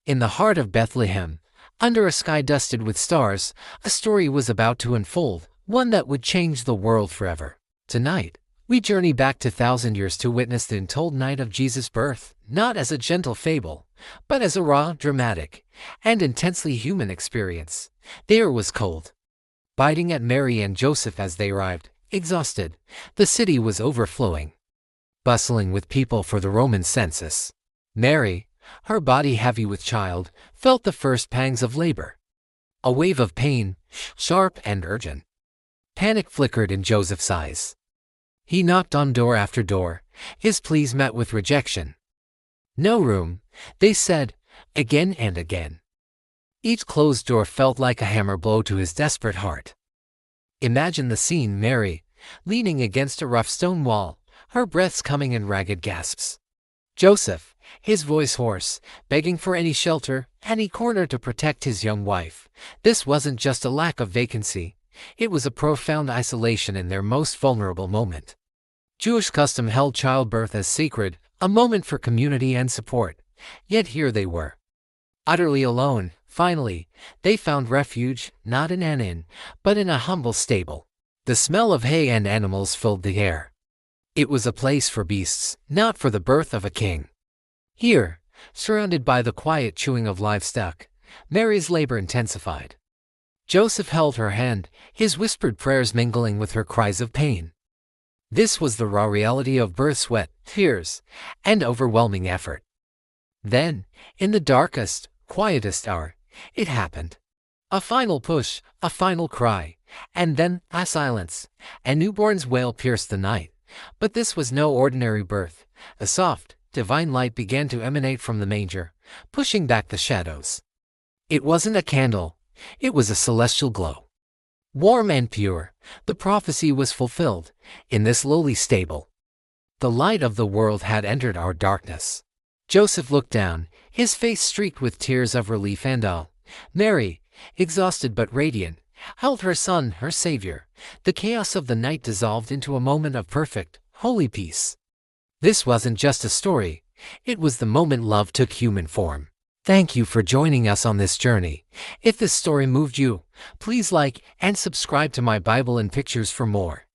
In the heart of Bethlehem, under a sky dusted with stars, a story was about to unfold, one that would change the world forever. Tonight, we journey back 2,000 years to witness the untold night of Jesus' birth, not as a gentle fable, but as a raw, dramatic, and intensely human experience. The air was cold, biting at Mary and Joseph as they arrived, exhausted. The city was overflowing, bustling with people for the Roman census. Mary, her body heavy with child, felt the first pangs of labor. A wave of pain, sharp and urgent. Panic flickered in Joseph's eyes. He knocked on door after door, his pleas met with rejection. "No room," they said, again and again. Each closed door felt like a hammer blow to his desperate heart. Imagine the scene: Mary, leaning against a rough stone wall, her breaths coming in ragged gasps. Joseph, his voice hoarse, begging for any shelter, any corner to protect his young wife. This wasn't just a lack of vacancy, it was a profound isolation in their most vulnerable moment. Jewish custom held childbirth as sacred, a moment for community and support. Yet here they were, utterly alone. Finally, they found refuge, not in an inn, but in a humble stable. The smell of hay and animals filled the air. It was a place for beasts, not for the birth of a king. Here, surrounded by the quiet chewing of livestock, Mary's labor intensified. Joseph held her hand, his whispered prayers mingling with her cries of pain. This was the raw reality of birth: sweat, tears, and overwhelming effort. Then, in the darkest, quietest hour, it happened. A final push, a final cry, and then a silence. A newborn's wail pierced the night. But this was no ordinary birth. A soft, divine light began to emanate from the manger, pushing back the shadows. It wasn't a candle, it was a celestial glow. Warm and pure, the prophecy was fulfilled. In this lowly stable, the light of the world had entered our darkness. Joseph looked down, his face streaked with tears of relief and awe. Mary, exhausted but radiant, held her son, her savior. The chaos of the night dissolved into a moment of perfect, holy peace. This wasn't just a story, it was the moment love took human form. Thank you for joining us on this journey. If this story moved you, please like and subscribe to my Bible and Pictures for more.